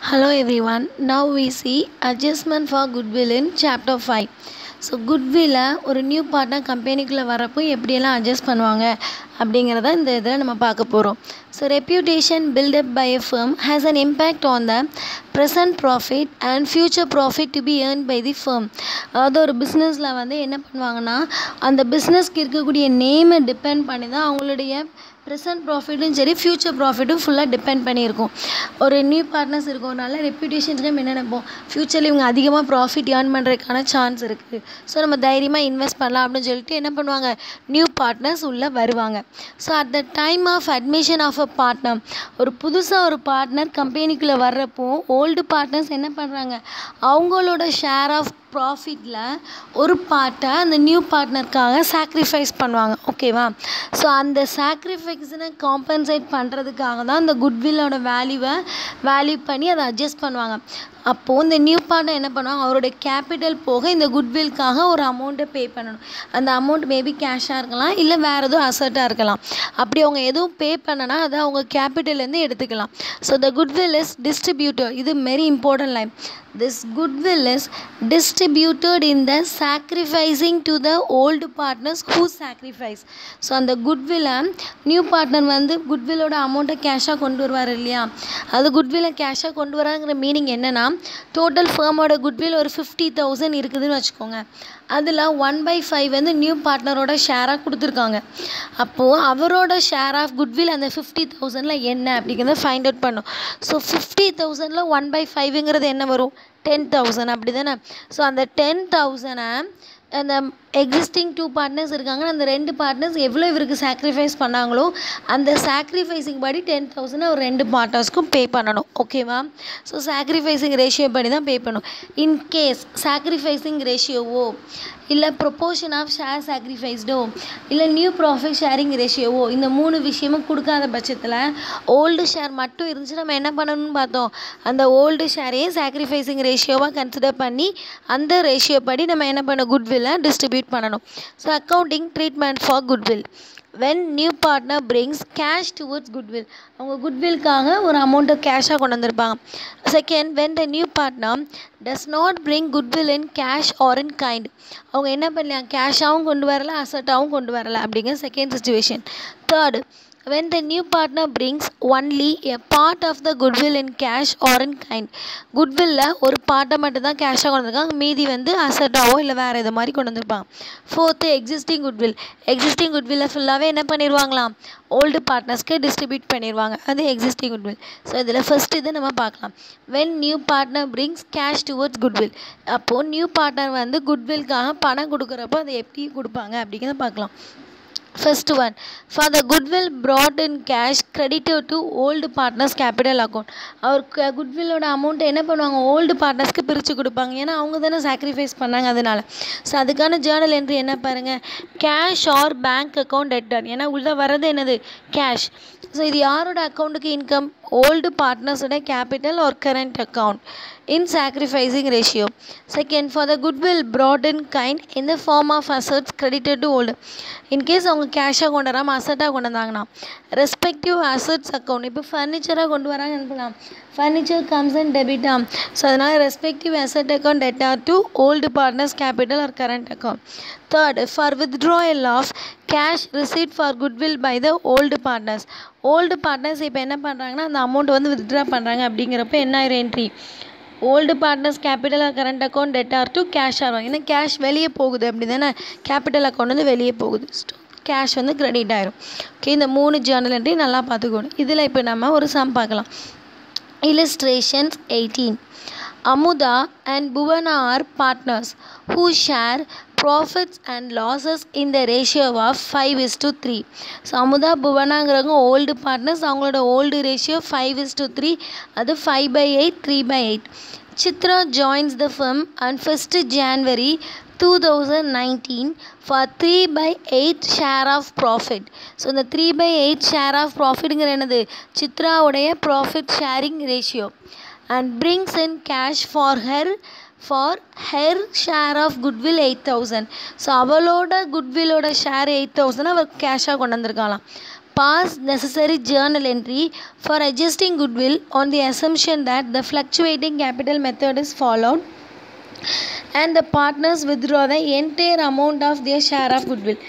Hello everyone. Now we see adjustment for goodwill in chapter 5. So குட்வில்லை ஒரு new partner கம்பெனிக்குள்ளே வரப்போ எப்படியெல்லாம் adjust பண்ணுவாங்க அப்படிங்கிறத இந்த இதில் நம்ம பார்க்க போகிறோம். So reputation built up by a firm has an impact on the present profit and future profit to be earned by the firm. அதாவது ஒரு பிஸ்னஸில் என்ன பண்ணுவாங்கன்னா அந்த பிஸ்னஸ்க்கு இருக்கக்கூடிய நேமை டிபெண்ட் பண்ணி தான் அவங்களுடைய ப்ரெசன்ட் ப்ராஃபிட்டும் சரி ஃப்யூச்சர் ப்ராஃபிட்டும் ஃபுல்லாக டிபெண்ட் பண்ணியிருக்கும். ஒரு நியூ பார்ட்னர்ஸ் இருக்கறனால ரெப்யூட்டேஷன்ஸ்க்கு என்ன நினைப்போம், ஃப்யூச்சரில் இவங்க அதிகமாக ப்ராஃபிட் ஏர்ன் பண்ணுறதுக்கான சான்ஸ் இருக்குது, ஸோ நம்ம தைரியமாக இன்வெஸ்ட் பண்ணலாம் அப்படின்னு சொல்லிட்டு என்ன பண்ணுவாங்க, நியூ பார்ட்னர்ஸ் உள்ளே வருவாங்க. So at the time of admission of a partner, ஒரு புதுசாக ஒரு பார்ட்னர் கம்பெனிக்குள்ளே வர்றப்போ ஓல்டு பார்ட்னர்ஸ் என்ன பண்ணுறாங்க, அவங்களோட ஷேர் ஆஃப் ப்ராஃபிட்டில் ஒரு பார்ட்டை அந்த நியூ பார்ட்னருக்காக சாக்ரிஃபைஸ் பண்ணுவாங்க. ஓகேவா? ஸோ அந்த சாக்ரிஃபைஸனை காம்பன்சேட் பண்ணுறதுக்காக தான் இந்த குட்வில்லோட வேல்யூ பண்ணி அதை அட்ஜஸ்ட் பண்ணுவாங்க. அப்போது இந்த நியூ பார்ட்னர் என்ன பண்ணுவாங்க, அவருடைய கேபிட்டல் போக இந்த குட்வில்க்காக ஒரு அமௌண்ட்டை பே பண்ணணும். அந்த அமௌண்ட் மேபி கேஷாக இருக்கலாம், இல்லை வேறு எதுவும் அசட்டாக இருக்கலாம். அப்படி அவங்க எதுவும் பே பண்ணனா அதை அவங்க கேபிட்டல்லேருந்து எடுத்துக்கலாம். So the goodwill is distributed. இது very important line. This goodwill is distributed in the sacrificing to the old partners who sacrifice. So அந்த குட்வில்லை நியூ பார்ட்னர் குட்வில்லோட அமௌண்ட்டை கேஷாக கொண்டு வருவார் இல்லையா, அது குட்வில்லை கேஷாக கொண்டு வராங்கிற மீனிங் என்னென்னா, டோட்டல் ஃபேமோட குட்வில் ஒரு 50,000 இருக்குதுன்னு வச்சுக்கோங்க. அதில் 1/5 நியூ பார்ட்னரோட ஷேராக கொடுத்துருக்காங்க. அப்போது அவரோட ஷேர் ஆஃப் குட்வில் அந்த 50,000 என்ன அப்படிங்கிறத ஃபைண்ட் அவுட் பண்ணும். ஸோ 50,000 1/5 என்ன வரும், 10,000 அப்படி தானே. ஸோ அந்த 10,000 அந்த எக்ஸிஸ்டிங் 2 பார்ட்னர்ஸ் இருக்காங்க, அந்த 2 பார்ட்னர்ஸ் எவ்வளோ இவருக்கு சாக்ரிஃபைஸ் பண்ணாங்களோ அந்த சாக்ரிஃபைஸிங் படி 10,000 ஒரு 2 பார்ட்னர்ஸ்க்கும் பே பண்ணணும். ஓகேவா? ஸோ சாக்ரிஃபைஸிங் ரேஷியோ படி தான் பே பண்ணணும். இன்கேஸ் சாக்ரிஃபைஸிங் ரேஷியோவோ இல்லை ப்ரொப்போர்ஷன் ஆஃப் ஷேர் சாக்ரிஃபைஸ்டோ இல்லை நியூ ப்ராஃபிட் ஷேரிங் ரேஷியோவோ இந்த 3 விஷயமும் கொடுக்காத பட்சத்தில் ஓல்டு ஷேர் மட்டும் இருந்துச்சு, நம்ம என்ன பண்ணணும்னு பார்த்தோம், அந்த ஓல்டு ஷேரையே சாக்ரிஃபைஸிங் ரேஷியோவாக கன்சிடர் பண்ணி அந்த ரேஷியோ படி நம்ம என்ன பண்ண குட்வில்லை டிஸ்ட்ரிபியூட் பண்ணணும். So accounting treatment for goodwill. when new partner brings cash towards goodwill, அவங்க குட்வில்க்காக ஒரு அமௌண்ட்டை கேஷாக கொண்டு வந்திருப்பாங்க. Second, when the new partner does not bring goodwill in cash or in kind, அவங்க என்ன பண்ணலாம், கேஷாகவும் கொண்டு வரல அசட்டாகவும் கொண்டு வரல அப்படிங்கிற second situation. Third, when the new partner brings only a part of the goodwill in cash or in kind, goodwillல ஒரு பார்ட்டை மட்டும் தான் கேஷாக கொண்டு வந்திருக்காங்க, மீதி அசட்டாவோ இல்லை வேறு இது மாதிரி கொண்டு வந்திருப்பாங்க. ஃபோர்த்து, எக்ஸிஸ்டிங் குட்வில்லை ஃபுல்லாகவே என்ன பண்ணிடுவாங்களாம், ஓல்டு பார்ட்னர்ஸ்க்கு டிஸ்ட்ரிபியூட் பண்ணிடுவாங்க. அது எக்ஸிஸ்டிங் குட்வில். ஸோ இதில் ஃபஸ்ட் இது நம்ம பார்க்கலாம். when new partner brings cash towards goodwill, அப்போது நியூ பார்ட்னர் குட்வில்க்காக பணம் கொடுக்குறப்போ அதை எப்படி கொடுப்பாங்க அப்படிங்கிறத பார்க்கலாம். First one, for the goodwill brought in cash credited to old partners capital account. அவர் குட்வில்லோட அமௌண்ட்டை என்ன பண்ணுவாங்க, ஓல்டு பார்ட்னர்ஸ்க்கு பிரித்து கொடுப்பாங்க. ஏன்னா அவங்க தானே சாக்ரிஃபைஸ் பண்ணாங்க அதனால். ஸோ அதுக்கான ஜேர்னல் என்ட்ரி என்ன பாருங்கள், cash or bank account debtor. ஏன்னா உள்ளே வர்றது என்னது, கேஷ். ஸோ இது யாரோட அக்கௌண்ட்டுக்கு இன்கம், ஓல்டு பார்ட்னர்ஸோட capital or current account in sacrificing ratio. Second, for the goodwill brought in kind in the form of assets credited to old. In case அவங்க கேஷாக கொண்டு வராமல் அசட்டாக கொண்டு வந்தாங்கன்னா ரெஸ்பெக்டிவ் அசட்ஸ் அக்கௌண்ட், இப்போ ஃபர்னிச்சராக கொண்டு வராங்க அனுப்பலாம், ஃபர்னிச்சர் கம்ஸ் அண்ட் டெபிட்டா. ஸோ அதனால் respective asset account debtor to old partners capital or current account. Third, for withdrawal of cash receipt for goodwill by the old partners. Old partners இப்போ என்ன பண்ணுறாங்கன்னா அந்த அமௌண்ட் வித்ட்ரா பண்ணுறாங்க அப்படிங்கிறப்ப என்ன ஆயிரும் entry, old partners capital or current account debtor to cash ஆகும். ஏன்னா கேஷ் வெளியே போகுது அப்படி தானே, கேபிட்டல் அக்கௌண்ட் வெளியே போகுது, கேஷ் கிரெடிட் ஆயிரும். ஓகே, இந்த 3 ஜேர்னல் என்ட்ரி நல்லா பார்த்துக்கணும். இதில் இப்போ நம்ம ஒரு சம் பார்க்கலாம். Illustrations 18. Amuda and Bhuvana are partners who share profits and losses in the ratio of 5:3. So Amudha புவனாங்கிறவங்க ஓல்டு பார்ட்னர்ஸ், அவங்களோட ஓல்டு ரேஷியோ 5:3, அது 5/8 3/8. Chitra joins the firm on 1st January 2019 for 3/8 share of profit. So இந்த 3/8 share of ப்ராஃபிட்டுங்கிற என்னது, சித்ராவுடைய profit sharing ratio. And brings in cash for her share of goodwill 8,000. So அவளோட குட்வில்லோட share 8,000 அவர் கேஷாக கொண்டு வந்திருக்கலாம். pass necessary journal entry for adjusting goodwill on the assumption that the fluctuating capital method is followed and the partners withdraw the entire amount of their share of goodwill.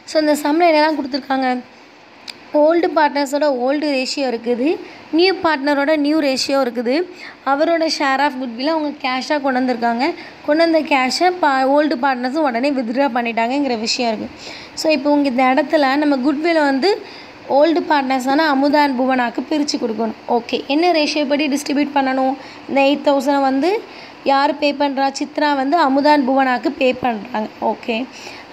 So இந்த சம்மில் என்னெல்லாம் கொடுத்துருக்காங்க, old பார்ட்னர்ஸோட old ratio இருக்குது, new பார்ட்னரோட new ratio இருக்குது, அவரோட share of goodwill அவங்க கேஷாக கொண்டு வந்திருக்காங்க, கொண்டு வந்த கேஷை ஓல்டு பார்ட்னர்ஸும் உடனே வித்ட்ரா பண்ணிட்டாங்கங்கிற விஷயம் இருக்குது. ஸோ இப்போ உங்கள் இந்த இடத்துல நம்ம குட்வில்லை வந்து ஓல்டு பார்ட்னர்ஸான அமுதா அண்ட் புவனாக்கு பிரித்து கொடுக்கணும். ஓகே, என்ன ரேஷியோ படி டிஸ்ட்ரிபியூட் பண்ணணும்? இந்த 8,000 வந்து யார் பே பண்ணுறா? சித்ரா வந்து அமுதா அண்ட் புவனாக்கு பே பண்ணுறாங்க. ஓகே,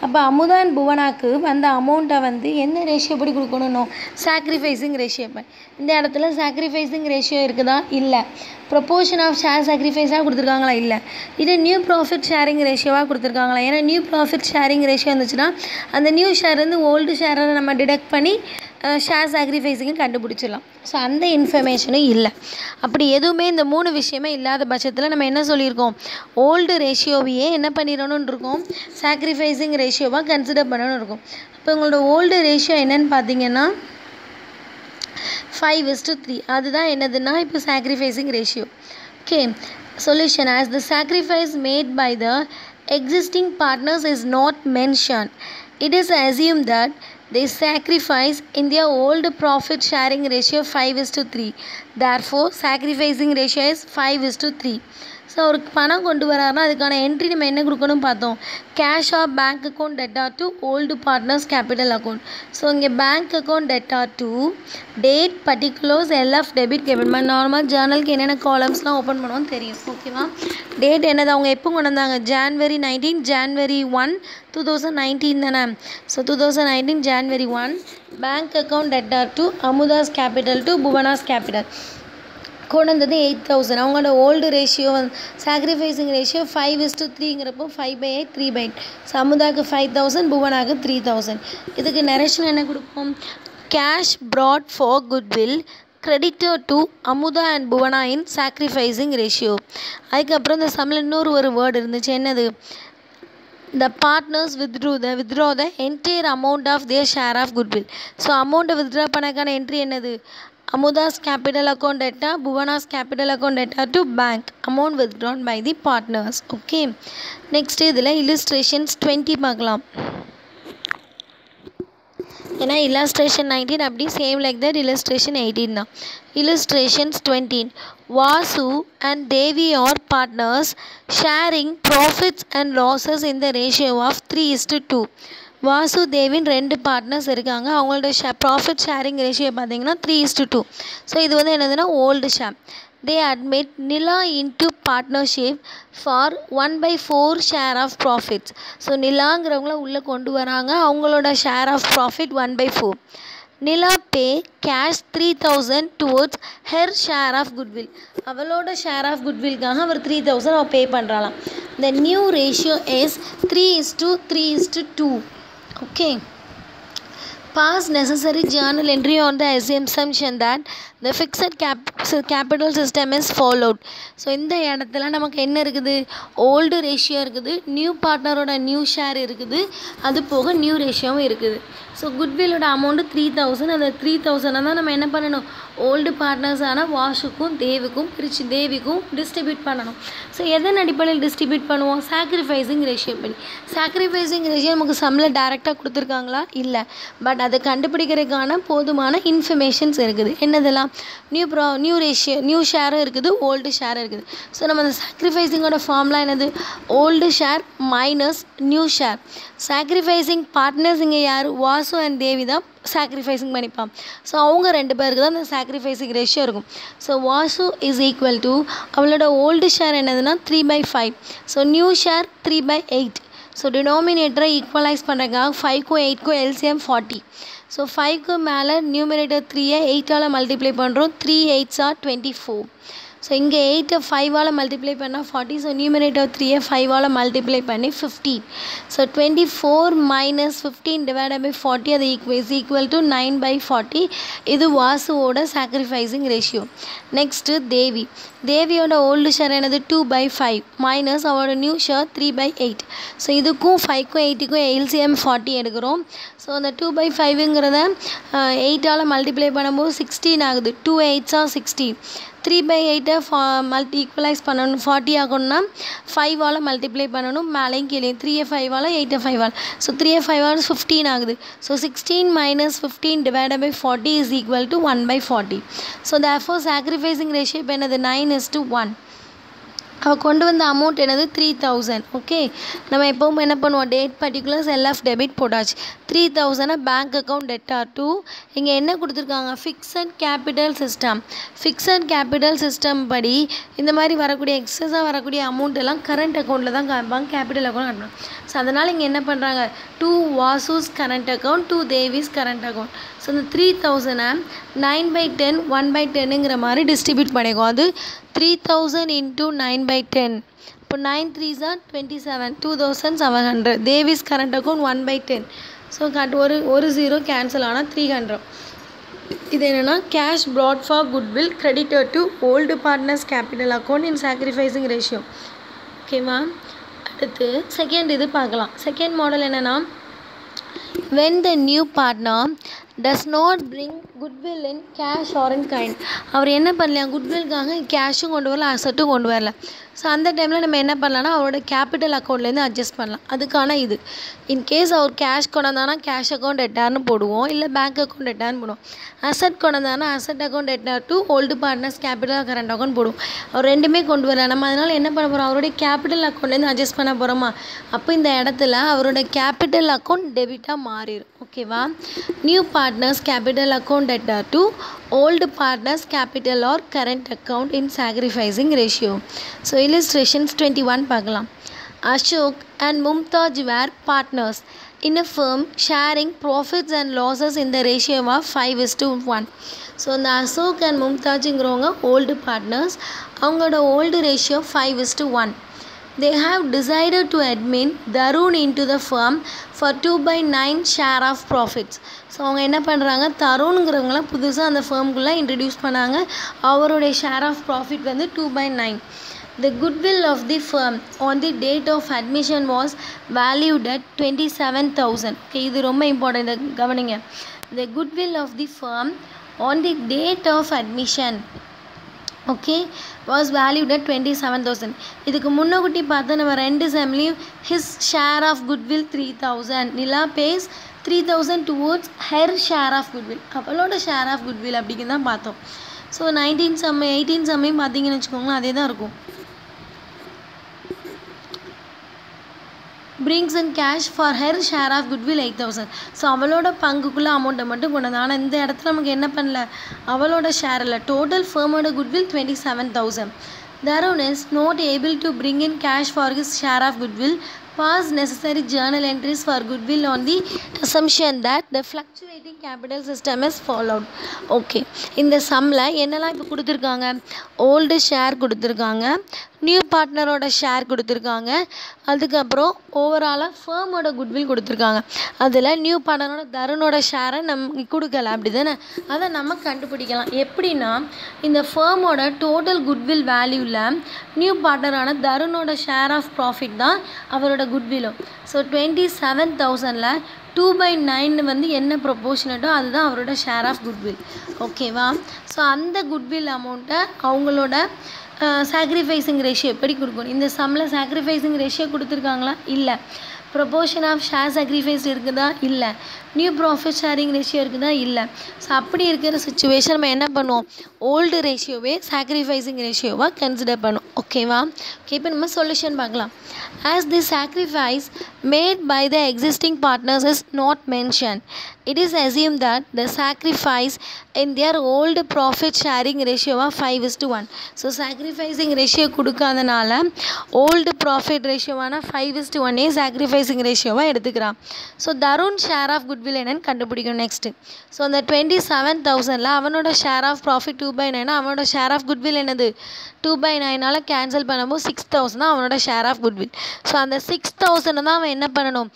அப்போ அமுதா அண்ட் புவனாக்கு அந்த அமௌண்ட்டை வந்து என்ன ரேஷியோ படி கொடுக்கணும்? சாக்ரிஃபைஸிங் ரேஷியோ படி. இந்த இடத்துல சாக்ரிஃபைஸிங் ரேஷியோ இருக்குதா? இல்லை. ப்ரொப்போர்ஷன் ஆஃப் ஷேர் சாக்ரிஃபைஸாக கொடுத்துருக்காங்களா? இல்லை. இது நியூ ப்ராஃபிட் ஷேரிங் ரேஷியோவாக கொடுத்துருக்காங்களா? ஏன்னா நியூ ப்ராஃபிட் ஷேரிங் ரேஷியோ இருந்துச்சுன்னா அந்த நியூ ஷேர் வந்து ஓல்டு ஷேரை நம்ம டிடெக்ட் பண்ணி ஷேர் சாக்ரிஃபைஸிங்கு கண்டுபிடிச்சிடலாம். ஸோ அந்த இன்ஃபர்மேஷனும் இல்லை. அப்படி எதுவுமே இந்த 3 விஷயமே இல்லாத பட்சத்தில் நம்ம என்ன சொல்லியிருக்கோம், ஓல்டு ரேஷியோவையே என்ன பண்ணிடணும்னு இருக்கோம், சாக்ரிஃபைஸிங் ரேஷியோவாக கன்சிடர் பண்ணணும்னு இருக்கும். இப்போ உங்களோட ஓல்டு ரேஷியோ என்னன்னு பார்த்தீங்கன்னா 5:3. அதுதான் என்னதுன்னா இப்போ sacrificing ratio. Okay, solution as the sacrifice made by the existing partners is not mentioned, it is assumed that they sacrifice in their old profit sharing ratio 5:3. Therefore sacrificing ratio is 5:3. So அவருக்கு பணம் கொண்டு வராருன்னா அதுக்கான entry நம்ம என்ன கொடுக்கணும் பார்த்தோம், cash of bank account debtor to old partners capital account. So இங்கே bank account debtor to date particulars LF debit credit. நார்மலாக ஜேர்னலுக்கு என்னென்ன காலம்ஸ்லாம் ஓப்பன் பண்ணுவோன்னு தெரியும். ஓகேவா, டேட் என்னது, அவங்க எப்போ கொண்டு வந்தாங்க, January 19, January 1, 2019 தானே. So 2019 January 1 bank account debtor to Amutha's capital to Bhuvana's capital கொண்டு வந்தது 8,000. அவங்களோட ஓல்டு ரேஷியோ வந்து சாக்ரிஃபைஸிங் ரேஷியோ 5:3ங்கிறப்போ 5/8 3/8. ஸோ அமுதாக்கு 5,000, புவனாக்கு 3,000. இதுக்கு நரேஷன் என்ன கொடுப்போம், cash brought for goodwill creditor to Amutha and Bhuvana in sacrificing ratio. அதுக்கப்புறம் இந்த சம்மில் இன்னொரு வேர்டு இருந்துச்சு, என்னது, the partners withdraw the entire amount of their share of goodwill. So அமௌண்ட்டை வித்ட்ரா பண்ணக்கான என்ட்ரி என்னது, Amudha's capital account theta, Bhuvana's capital account theta to bank, amount withdrawn by the partners. Okay, next இதில் illustrations 20 பார்க்கலாம். ஏன்னா illustration 19 அப்படி same like that illustration 18 தான். illustrations 20. Vasu and Devi are partners sharing profits and losses in the ratio of 3:2. Vasu தேவின் 2 partners இருக்காங்க, அவங்களோட profit sharing ratio பார்த்தீங்கன்னா 3:2. So இது வந்து என்னதுன்னா old share. They admit Nila into partnership for 1/4 share of profits. So நிலாங்கிறவங்கள உள்ளே கொண்டு வராங்க, அவங்களோட share of profit 1/4. Nila pay cash 3,000 towards her share of goodwill. அவளோட ஷேர் ஆஃப் குட்வில்காக அவர் 3,000 அவள் பே பண்ணுறாளாம். The new ratio is 3:3:2. Okay, pass necessary journal entry on the assumption that the fixed capital system is followed. So இந்த இடத்துல நமக்கு என்ன இருக்குது, ஓல்டு ரேஷியோ இருக்குது, நியூ பார்ட்னரோட நியூ ஷேர் இருக்குது, அது போக நியூ ரேஷியோவும் இருக்குது. ஸோ குட்வில்லோட அமௌண்ட்டு 3,000. அந்த 3,000 தான் நம்ம என்ன பண்ணணும், ஓல்டு பார்ட்னர்ஸான வாஷுக்கும் தேவிக்கும் டிஸ்ட்ரிபியூட் பண்ணணும். ஸோ எதன் அடிப்படையில் டிஸ்ட்ரிபியூட் பண்ணுவோம், சாக்ரிஃபைஸிங் ரேஷியோ பண்ணி. சாக்ரிஃபைஸிங் ரேஷியோ நமக்கு சம்மில் டேரெக்டாக கொடுத்துருக்காங்களா? இல்லை. பட் அதை கண்டுபிடிக்கிறதுக்கான போதுமான இன்ஃபர்மேஷன்ஸ் இருக்குது. என்னதெல்லாம், நியூ ரேஷியோ, நியூ ஷேரும் இருக்குது, ஓல்டு ஷேரும் இருக்குது. ஸோ நம்ம அந்த சாக்ரிஃபைஸிங்கோட ஃபார்முலா என்னது, old share minus new share. Sacrificing partners இங்கே யார், வாசு அண்ட் தேவி தான் சாக்ரிஃபைஸிங் பண்ணிப்பான். ஸோ அவங்க 2 பேருக்கு தான் அந்த சாக்ரிஃபைஸிங் ரேஷியோ இருக்கும். So Vasu is equal to அவளோட ஓல்டு ஷேர் என்னதுன்னா 3/5. So new share 3/8. ஸோ டினாமினேட்டரை ஈக்குவலைஸ் பண்ணுறதுக்காக 5க்கும் 8க்கும் எல்சிஎம் 40. ஸோ 5க்கு மேலே நியூமினேட்டர் 3ஐ 8ஆல் மல்டிப்ளை பண்ணுறோம், 3 8s are 24. ஸோ இங்கே 8 5ஆல் மல்டிப்ளை பண்ணால் 40. ஸோ நியூமரேட்டர் 3 5ஆல் மல்டிப்ளை பண்ணி 15. ஸோ 24 மைனஸ் 15 டிவைடட் பை 40 அது ஈக்குவல் டு 9/40. இது வாசுவோட சாக்ரிஃபைசிங் ரேஷியோ. நெக்ஸ்ட்டு தேவியோட ஓல்டு ஷேர் என்னது 2/5 மைனஸ் அவரோட நியூ ஷேர் 3/8. ஸோ இதுக்கும் 5க்கும் 8க்கும் எல்சிஎம் 40 எடுக்கிறோம். ஸோ அந்த 2/5ங்கிறத 8ஆல் மல்டிப்ளை பண்ணும்போது 16 ஆகுது. 2 8s are 16. 3/8 ஈக்குவலைஸ் பண்ணணும் 40 ஆகணும்னா 5ஆல் மல்டிப்ளை பண்ணணும் மேலேயும் கீழே 3 5ஆல் 8 5ஆல். ஸோ 3 5ஆல் 15 ஆகுது. So 16 minus 15 divided by 40 is equal to 1/40. So therefore sacrificing ratio இப்போ என்னது 9:1. அவள் கொண்டு வந்த அமௌண்ட் என்னது 3000. ஓகே, நம்ம எப்பவும் என்ன பண்ணுவோம், டேட் பர்டிகுலர்ஸ் எல்எஃப் டெபிட் போட்டாச்சு. 3000 பேங்க் அக்கௌண்ட் டெட்டார் டு இங்கே என்ன கொடுத்துருக்காங்க, fixed capital system. Fixed capital system படி இந்த மாதிரி வரக்கூடிய எக்ஸஸாக வரக்கூடிய அமௌண்ட் எல்லாம் கரண்ட் அக்கௌண்ட்டில் தான் காமிப்பாங்க, கேபிட்டல் அக்கௌண்ட் காட்டணும். ஸோ அதனால் இங்கே என்ன பண்ணுறாங்க, 2 Vasu's current account 2 Devi's current account. So இந்த 3000 9/10 1/10ங்கிற மாதிரி டிஸ்ட்ரிபியூட் பண்ணிக்கோம். அது 3000 into 9/10. இப்போ 9 3s are 27 2700. Devi's current account 1/10. So ஒரு 0 கேன்சல் ஆனால் 300. இது என்னென்னா cash brought for goodwill credited to old partners capital account in sacrificing ratio. ஓகேவா, அடுத்து செகண்ட் இது பார்க்கலாம். செகண்ட் மாடல் என்னென்னா, when the new partner does not bring goodwill in cash or in kind. அவர் என்ன பண்ணலையா, குட்வில்காக கேஷும் கொண்டு வரல அசட்டும் கொண்டு வரல. ஸோ அந்த டைமில் நம்ம என்ன பண்ணலாம்னா அவரோட கேபிட்டல் அக்கௌண்ட்லேருந்து அட்ஜஸ்ட் பண்ணலாம். அதுக்கான இது இன்கேஸ் அவர் கேஷ் கொண்டாந்தானா கேஷ் அக்கௌண்ட் எட்டார்னு போடுவோம், இல்லை பேங்க் அக்கௌண்ட் எட்டார்னு போடுவோம். அசட் கொண்டாந்தானா asset account debtor to old partners capital current account போடுவோம். அவர் ரெண்டுமே கொண்டு வரல. நம்ம அதனால் என்ன பண்ண போகிறோம், அவருடைய கேபிட்டல் அக்கௌண்ட்லேருந்து அட்ஜஸ்ட் பண்ண போகிறோமா. அப்போ இந்த இடத்துல அவரோட கேபிட்டல் அக்கௌண்ட் டெபிட்டாக மாறிடும். ஓகேவா, new partners capital account debtor to old partners capital or current account in sacrificing ratio. So illustrations 21 பார்க்கலாம். Ashok and Mumtaj were partners in a firm sharing profits and losses in the ratio of 5:1. So இந்த Ashok and மும்தாஜுங்கிறவங்க old partners, அவங்களோட old ratio 5:1. They have decided to admit Tarun into the firm for 2/9 share of profits. So அவங்க என்ன பண்ணுறாங்க, தருண்ங்கிறவங்களாம் புதுசாக அந்த ஃபேர்முக்குள்ளே introduce பண்ணாங்க. அவருடைய share of profit வந்து 2/9. The goodwill of the firm on the date of admission was valued at 27,000. Okay, இது ரொம்ப இம்பார்ட்டன்ட், கவனிங்க. The goodwill of the firm on the date of admission, okay, was valued at 27,000. இதுக்கு முன்னகுட்டி பார்த்தா நம்ம ரெண்டு செம்லையும் his share of goodwill 3,000. Nila pays 3,000 towards her share of goodwill, அவளோட ஷேர் ஆஃப் குட்வில் அப்படிங்கிறது தான் பார்த்தோம். ஸோ 18 செம்மையும் பார்த்தீங்கன்னு வச்சுக்கோங்களேன், அதே தான் இருக்கும். brings in cash for her share of goodwill 8,000. So அவளோட பங்குக்குள்ளே அமௌண்ட்டை மட்டும் கொண்டு வந்தோம். ஆனால் இந்த இடத்துல நமக்கு என்ன பண்ணல, அவளோட ஷேர் இல்லை, total ஃபேமோட goodwill 27,000. Tarun is not able to bring in cash for his share of goodwill. Pass necessary journal entries for goodwill on the assumption that the fluctuating capital system is followed. Okay, இந்த சம்மில் என்னெல்லாம் இப்போ கொடுத்துருக்காங்க, old share கொடுத்துருக்காங்க, new பார்ட்னரோட share கொடுத்துருக்காங்க, அதுக்கப்புறம் ஓவராலாக ஃபேமோட goodwill கொடுத்துருக்காங்க. அதில் நியூ பார்ட்னரோட தருணோட ஷேரை நம்ம கொடுக்கல, அப்படி தானே, அதை நம்ம கண்டுபிடிக்கலாம். எப்படின்னா, இந்த ஃபேமோட டோட்டல் குட்வில் வேல்யூவில் நியூ பார்ட்னரான தருணோட ஷேர் ஆஃப் ப்ராஃபிட் தான் அவரோட குட்விலும். ஸோ 27,000ல் 2/9 வந்து என்ன ப்ரொபோர்ஷனட்டோ அதுதான் அவரோட ஷேர் ஆஃப் குட்வில். ஓகேவா, ஸோ அந்த குட்வில் அமௌண்ட்டை அவங்களோட சாக்ரிஃபைசிங் ரேஷியோ எப்படி கொடுக்கணும். இந்த சம்மில் சாக்ரிஃபைசிங் ரேஷியோ கொடுத்துருக்காங்களா, இல்லை. ப்ரொபோர்ஷன் ஆஃப் ஷேர் சாக்ரிஃபைஸ் இருக்குதா, இல்லை. நியூ ப்ராஃபிட் ஷேரிங் ரேஷியோ இருக்குதா, இல்லை. ஸோ அப்படி இருக்கிற சுச்சுவேஷன் நம்ம என்ன பண்ணுவோம், ஓல்டு ரேஷியோவே சாக்ரிஃபைசிங் ரேஷியோவாக கன்சிடர் பண்ணுவோம். ஓகேவா? ஓகே, இப்போ நம்ம சொல்யூஷன் பார்க்கலாம். As the sacrifice made by the existing partners is not mentioned, it is assumed that the sacrifice in their old profit sharing ratio of 5:1. So sacrificing ratio கொடுக்காதனால old profit ரேஷியோவான 5:1 sacrificing ரேஷியோவாக எடுத்துக்கிறான். So Tarun share of goodwill என்னன்னு கண்டுபிடிக்கணும் next. So அந்த 27,000ல் அவனோட share of profit 2/9, அவனோட share of goodwill என்னது 2/9 கேன்சல் பண்ணும்போது 6,000 தான் அவனோட ஷேர் ஆஃப் குட்வில். ஸோ அந்த 6,000 தான் அவன் என்ன பண்ணணும்,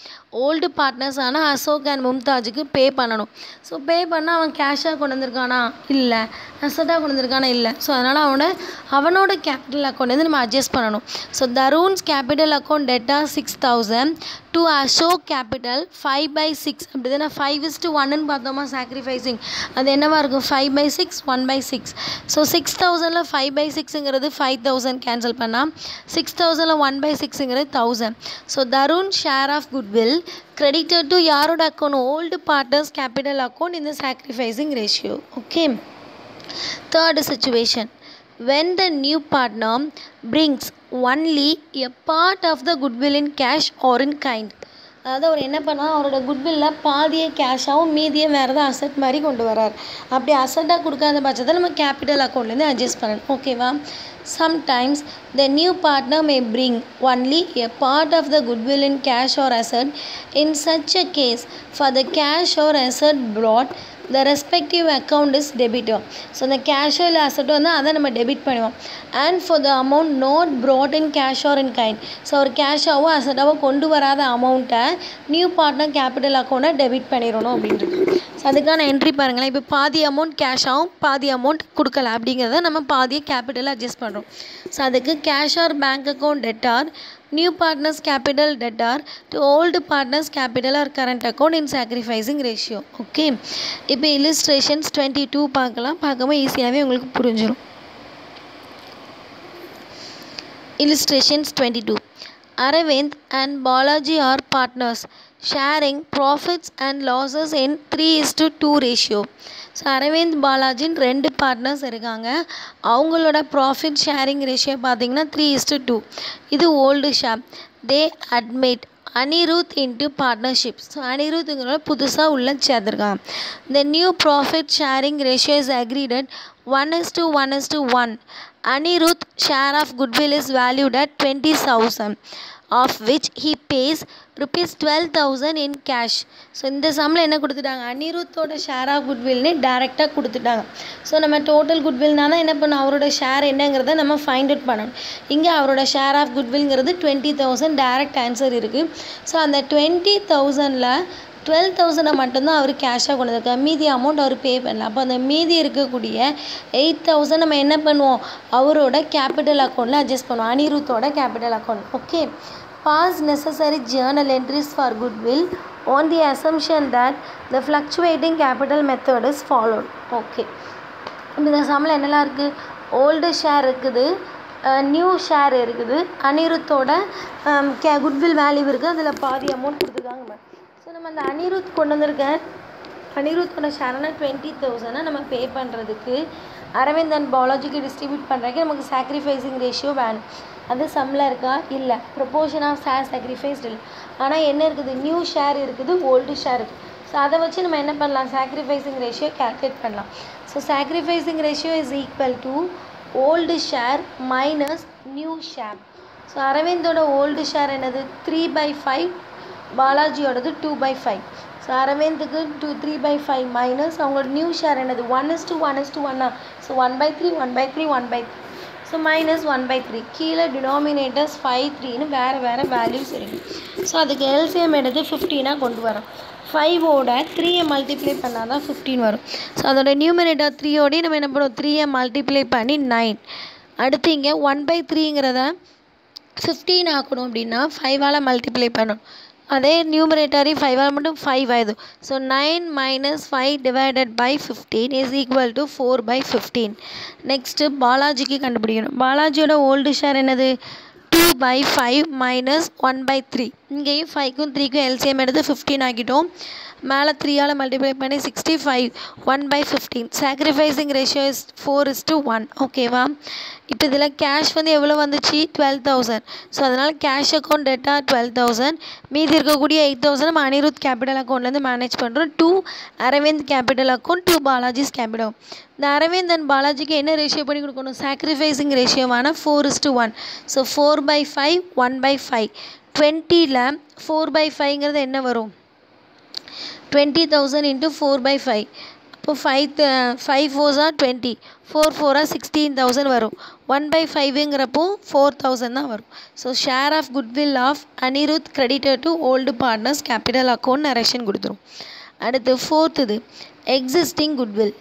ஓல்டு பார்ட்னர்ஸான அசோக் அண்ட் மும்தாஜுக்கு பே பண்ணணும். ஸோ பே பண்ணால் அவன் கேஷாக கொண்டு வந்திருக்கானா, இல்லை அசட்டாக கொண்டு வந்திருக்கானா, இல்லை. ஸோ அதனால் அவனோட கேபிட்டல் அக்கௌண்ட் வந்து நம்ம அட்ஜஸ்ட் பண்ணணும். So Tarun's capital account debtor 6,000 to Ashok capital 5/6 அப்படி தானே. 5:1 பார்த்தோமா சாக்ரிஃபைஸிங், அது என்னவாக இருக்கும் 5/6 1/6. ஸோ 6,000ல் 5/6ங்கிறது 5,000 கேன்சல் பண்ணால் 6,000ல் 1/6ங்கிறது 1,000. So Tarun share of goodwill credited to யாரோட account, old partners capital account இந்த sacrificing ratio. Okay, third situation, when the new partner brings only a part of the goodwill in cash or in kind. அதாவது அவர் என்ன பண்ணால் அவரோட குட்வில்லில் பாதியை கேஷாகவும் மீதியை வேறு ஏதாவது அசட் மாதிரி கொண்டு வரார். அப்படி அசட்டாக கொடுக்காத பட்சத்தில் நம்ம கேபிட்டல் அக்கௌண்ட்லேருந்து அட்ஜஸ்ட் பண்ணணும். ஓகேவா? Sometimes the new partner may bring only a part of the goodwill in cash or asset. In such a case, for the cash or asset brought, the respective account is debitor. So the cash or asset வந்து அதை நம்ம debit பண்ணுவோம். And for the amount not brought in cash or in kind, so ஒரு கேஷாவோ அசட்டாவோ கொண்டு வராத அமௌண்ட்டை new partner capital அக்கௌண்ட்டை debit பண்ணிடணும் அப்படின்றது. ஸோ அதுக்கான என்ட்ரி பாருங்களேன். இப்போ பாதி அமௌண்ட் கேஷாகவும் பாதி அமௌண்ட் கொடுக்கல அப்படிங்கிறத நம்ம பாதியை கேபிட்டல் அட்ஜஸ்ட் பண்ணுறோம். ஸோ அதுக்கு cash or bank account debtor, new partners capital debtor to old partners capital or current account in sacrificing ratio. Okay, இப்போ இல்லுஸ்ட்ரேஷன்ஸ் 22 பார்க்கலாம். பார்க்கும்போது ஈஸியாகவே உங்களுக்கு புரிஞ்சிடும். Illustrations 22. Aravind and Balaji are partners sharing profits and losses in 3:2 ratio. So Aravind பாலாஜின்னு 2 partners இருக்காங்க. அவங்களோட profit sharing ratio பார்த்தீங்கன்னா 3:2. இது old share. They admit Anirudh into partnership. So அனிருத்துங்கிற புதுசாக உள்ள சேர்த்துருக்காங்க. The new profit sharing ratio is agreed 1:1:1. Anirudh share of goodwill is valued at 20,000, of which he pays rupees 12,000 in cash. So இந்த சம்மில் என்ன கொடுத்துட்டாங்க, அனிருத்தோட ஷேர் ஆஃப் குட்வில்னு டேரெக்டாக கொடுத்துட்டாங்க. ஸோ நம்ம டோட்டல் குட்வில்னா தான் என்ன பண்ணணும், அவரோட ஷேர் என்னங்கிறத நம்ம ஃபைண்ட் அவுட் பண்ணணும். இங்கே அவரோட ஷேர் ஆஃப் குட்வில்ங்கிறது 20,000 டேரெக்ட் ஆன்சர் இருக்குது. ஸோ அந்த 20,000ல் 12,000 மட்டும்தான் அவர் கேஷாக கொண்டு வந்திருக்காரு. மீதி அமௌண்ட் அவர் பே பண்ணல. அப்போ அந்த மீதி இருக்கக்கூடிய 8,000 நம்ம என்ன பண்ணுவோம், அவரோட கேபிட்டல் அக்கௌண்ட்டில் அட்ஜஸ்ட் பண்ணுவோம், அனிருத்தோட capital account. Okay, pass necessary journal entries for goodwill on the assumption that the fluctuating capital method is followed. Okay, இந்த சம்மில் என்னெல்லாம் இருக்குது, ஓல்டு ஷேர் இருக்குது, நியூ ஷேர் இருக்குது, அனிருத்தோட குட்வில் வேல்யூ இருக்குது, அதில் பாதி அமௌண்ட் கொடுத்துருக்காங்க. ஸோ நம்ம அந்த அனிருத் கொண்டு வந்திருக்கேன், அனிருத்தோட ஷேரான 20,000 நம்ம பே பண்ணுறதுக்கு அரவிந்த் அண்ட் பாலாஜிக்கு டிஸ்ட்ரிபியூட் பண்ணுறதுக்கு நமக்கு சாக்ரிஃபைஸிங் ரேஷியோ வேணும். அது சம்மில் இருக்கா, இல்லை. ப்ரொபோர்ஷன் ஆஃப் ஷேர் சாக்ரிஃபைஸ்டு இல்லை. ஆனால் என்ன இருக்குது, நியூ ஷேர் இருக்குது, ஓல்டு ஷேர் இருக்குது. ஸோ அதை வச்சு நம்ம என்ன பண்ணலாம், சாக்ரிஃபைஸிங் ரேஷியோ கால்குலேட் பண்ணலாம். So sacrificing ratio is equal to old share minus new share. So அரவிந்தோட ஓல்டு ஷேர் என்னது 3/5, பாலாஜியோடது 2/5. ஸோ அரவிந்துக்கு 3/5 மைனஸ் அவங்களோட நியூ ஷேர் என்னது 1:1:1. ஸோ 1/3 1/3 1/3. So minus 1/3. கீழே டினாமினேட்டர்ஸ் 5 3ன்னு வேறு வேல்யூஸ் இருக்குது. ஸோ அதுக்கு எல்சிஎம் எடுத்து 15 கொண்டு வரோம். 5ஓட 3ஐ மல்டிப்ளை பண்ணால் தான் 15 வரும். ஸோ அதோட நியூமினேட்டர் 3ஓடய நம்ம என்ன பண்ணுவோம், 3ஐ மல்டிப்ளை பண்ணி 9. அடுத்து இங்கே 1/3ங்கிறத 15 ஆக்கணும் அப்படின்னா 5ஆல் மல்டிப்ளை பண்ணணும். அதே நியூமரேட்டரி 5ஆல் மட்டும் 5 ஆயிடுது. So 9 - 5 divided by 15 is equal to 4/15. Next பாலாஜிக்கு கண்டுபிடிக்கணும். பாலாஜியோட ஓல்டு ஷேர் என்னது 2/5 - 1/3. இங்கேயும் 5க்கும் 3க்கும் எல்சிஎம் எடுத்து 15 ஆக்கிட்டோம். மேலே 3ஆல் மல்டிப்ளை பண்ணி 65 1/15. Sacrificing ratio is 4:1. ஓகேவா? இப்போ இதில் கேஷ் வந்து எவ்வளோ வந்துச்சு? 12,000. ஸோ அதனால் கேஷ் அக்கௌண்ட் டெட்டா 12,000. மீதி இருக்கக்கூடிய 8,000 நம்ம அனிருத் கேபிட்டல் அக்கௌண்ட்லேருந்து மேனேஜ் பண்ணுறோம். 2 Aravind capital account, 2 Balaji's capital. இந்த அரவிந்த் அண்ட் பாலாஜிக்கு என்ன ரேஷியோ பண்ணி கொடுக்கணும்? சாக்ரிஃபைசிங் ரேஷியோவான 4:1. ஸோ 4/5 1/5. 20ல் 4/5ங்கிறது என்ன வரும்? 20,000 into 4/5. இப்போ 5 4s are 20, 4 4 are 16,000 வரும். 1/5ங்கிறப்போ 4,000 தான் வரும். So share of goodwill of Anirudh credited to old partners capital account narration கொடுத்துரும். அடுத்து 4th existing goodwill.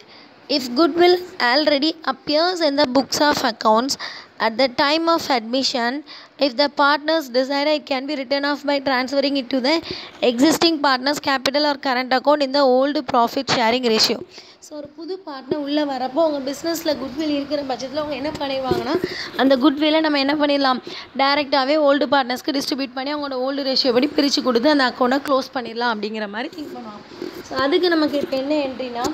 If goodwill already appears in the books of accounts at the time of admission, if the partners decide, it can be written off by transferring it to the existing partners capital or current account in the old profit sharing ratio. So ஒரு புது partner உள்ளே வரப்போ அவங்க பிஸ்னஸில் goodwill இருக்கிற பட்சத்தில் அவங்க என்ன பண்ணிடுவாங்கன்னா அந்த குட்வில்லை நம்ம என்ன பண்ணிடலாம்? டைரெக்டாகவே ஓல்டு பார்ட்னர்ஸ்க்கு டிஸ்ட்ரிபியூட் பண்ணி அவங்களோட ஓல்டு ரேஷியோ படி பிரித்து கொடுத்து அந்த அக்கௌண்ட்டை க்ளோஸ் பண்ணிடலாம் அப்படிங்கிற மாதிரி திங்க் பண்ணுவாங்க. ஸோ அதுக்கு நமக்கு இப்போ என்ன என்ட்ரினா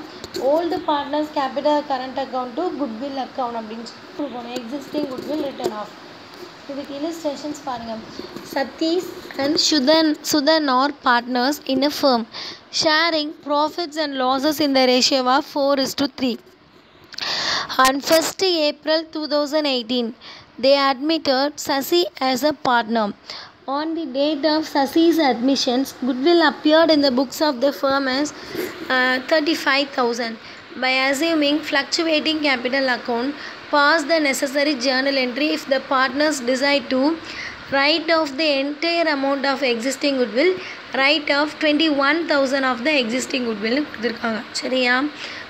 old partners capital current account to goodwill account அப்படின்னு சொல்லி கொடுக்கணும். Existing goodwill written off. இதுக்கு இல்லஸ்ட்ரேஷன்ஸ் பாருங்கள். Satish and Sudhan are partners in a firm sharing profits and losses in the ratio of 4:3. On 1st April 2018, they admitted Sasi as a partner. On the date of Sasi's admissions, goodwill appeared in the books of the firm as 35,000. By assuming fluctuating capital account, pass the necessary journal entry if the partners decide to write off the entire amount of existing goodwill, write off 21,000 of the existing goodwill கொடுத்துருக்காங்க. சரியா?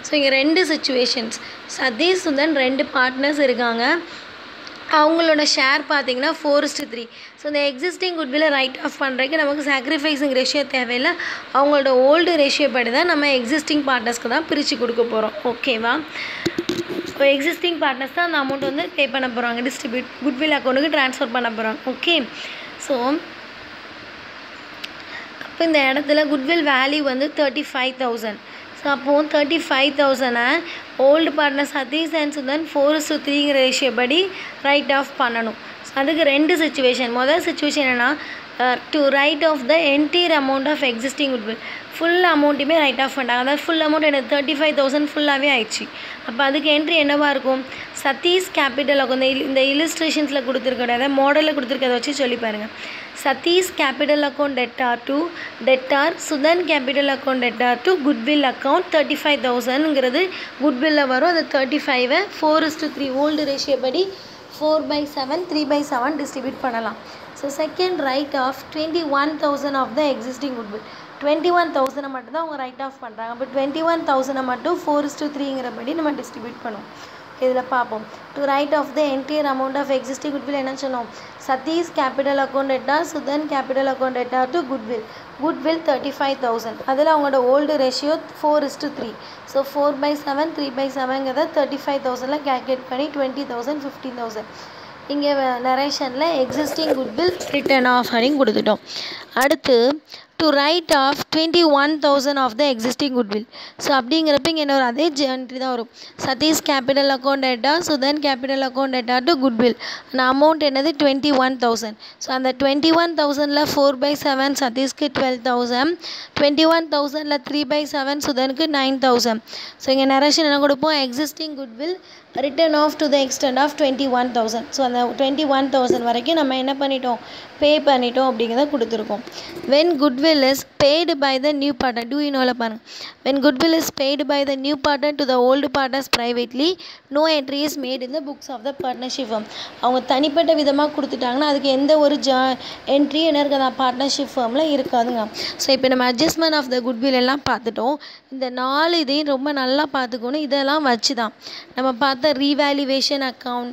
So இங்கே 2 situations. Satish Sudan 2 partners இருக்காங்க. அவங்களோட share பார்த்தீங்கன்னா 4:3. So இந்த existing குட்வில்லை right of பண்ணுறதுக்கு நமக்கு sacrificing ratio தேவையில்லை. அவங்களோட ஓல்டு ரேஷியோ படி தான் நம்ம எக்ஸிஸ்டிங் பார்ட்னர்ஸ்க்கு தான் பிரித்து கொடுக்க போகிறோம். ஓகேவா? இப்போ எக்ஸிஸ்டிங் பார்ட்னர்ஸ் தான் அந்த அமௌண்ட் வந்து பே பண்ண போகிறாங்க, டிஸ்ட்ரிபியூட் குட்வில் அக்கௌண்ட்டுக்கு ட்ரான்ஸ்ஃபர் பண்ண போகிறாங்க. ஓகே. ஸோ அப்போ இந்த இடத்துல குட்வில் வேல்யூ வந்து 35,000. ஸோ அப்போது 35,000 old partner Satish and Sudhan 4:3ங்கிற ரேஷியோ படி ரைட் ஆஃப் பண்ணணும். ஸோ அதுக்கு 2 சுச்சுவேஷன். முதல் சுச்சுவேஷன் என்னென்னா to write off the entire amount of existing goodwill. Full அமௌண்ட்டுமே ரைட் ஆஃப் பண்ணிட்டாங்க. அதாவது ஃபுல் அமௌண்ட் எனக்கு 35,000 ஃபுல்லாகவே ஆயிடுச்சு. அப்போ அதுக்கு என்ட்ரி என்னவாக இருக்கும்? Satish capital account. இந்த இல்லஸ்ட்ரேஷன்ஸில் கொடுத்துருக்கோட அதாவது மாடலில் கொடுத்துருக்கதை வச்சு சொல்லி பாருங்கள். Satish capital account debtor to debtor, Sudan capital account debtor to goodwill account 35,000ங்கிறது குட்வில்லில் வரும். அது 35 4:3 ஓல்டு ரேஷியோ படி 4/7 3/7 டிஸ்ட்ரிபியூட் பண்ணலாம். So second write off 21,000 of the existing goodwill. 21,000 மட்டும்தான் அவங்க ரைட் ஆஃப் பண்ணுறாங்க. அப்போ 21,000 மட்டும் 4:3ங்கிற படி நம்ம டிஸ்ட்ரிபியூட் பண்ணுவோம். இதில் பார்ப்போம். To write off the entire amount of existing goodwill என்ன சொன்னோம்? Sathish capital account debtor, Sudan capital account debtor to goodwill 35,000. அதில் அவங்களோட ஓல்டு ரேஷியோ 4:3. ஸோ 4/7 3/7ங்கிறத 35,000ல் கேல்குலேட் பண்ணி 20,000 15,000 இங்கே நரேஷனில் எக்ஸிஸ்டிங் குட்வில் ரிட்டன் ஆஃப் அப்படின்னு கொடுத்துட்டோம். அடுத்து to write off 21,000 of the existing goodwill. So அப்படிங்கிறப்ப இங்கே இன்னொரு அதே என்ட்ரி தான் வரும். Sathish capital account debtor, Suthan capital account theta to goodwill. அந்த அமௌண்ட் என்னது? 21,000. ஸோ அந்த 21,000ல் 4/7 சதீஷ்க்கு 12,000, 21,000ல் 3/7 சுதனுக்கு 9,000. ஸோ இங்கே நரேஷன் என்ன கொடுப்போம்? Existing goodwill written off to the extent of 21,000. So அந்த 21,000 வரைக்கும் நம்ம என்ன பண்ணிட்டோம்? பே பண்ணிட்டோம் அப்படிங்கிறத கொடுத்துருக்கோம். When goodwill is paid by the new partner. டூ யூனோவில் பாருங்கள். When goodwill is paid by the new partner to the old partners privately, no entry is made in the books of the partnership firm. அவங்க தனிப்பட்ட விதமாக கொடுத்துட்டாங்கன்னா அதுக்கு எந்த ஒரு entry என்ன இருக்காது? பார்ட்னர்ஷிப் ஃபர்மில் இருக்காதுங்க. ஸோ இப்போ நம்ம அட்ஜஸ்ட்மெண்ட் ஆஃப் த குட்வில் எல்லாம் பார்த்துட்டோம். இந்த 4 இதையும் ரொம்ப நல்லா பார்த்துக்கணும். இதெல்லாம் வச்சு தான் நம்ம பார்த்த revaluation account,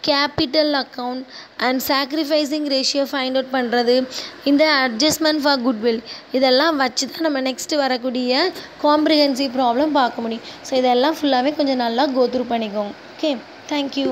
capital account and sacrificing ratio find out பண்ணுறது, இந்த அட்ஜஸ்ட்மெண்ட் ஃபார் குட்வில், இதெல்லாம் வச்சு தான் நம்ம நெக்ஸ்ட்டு வரக்கூடிய காம்ப்ரிஹென்சிவ் ப்ராப்ளம் பார்க்க முடியும். ஸோ இதெல்லாம் ஃபுல்லாகவே கொஞ்சம் நல்லா கோத்ரூ பண்ணிக்கோங்க. Okay, thank you.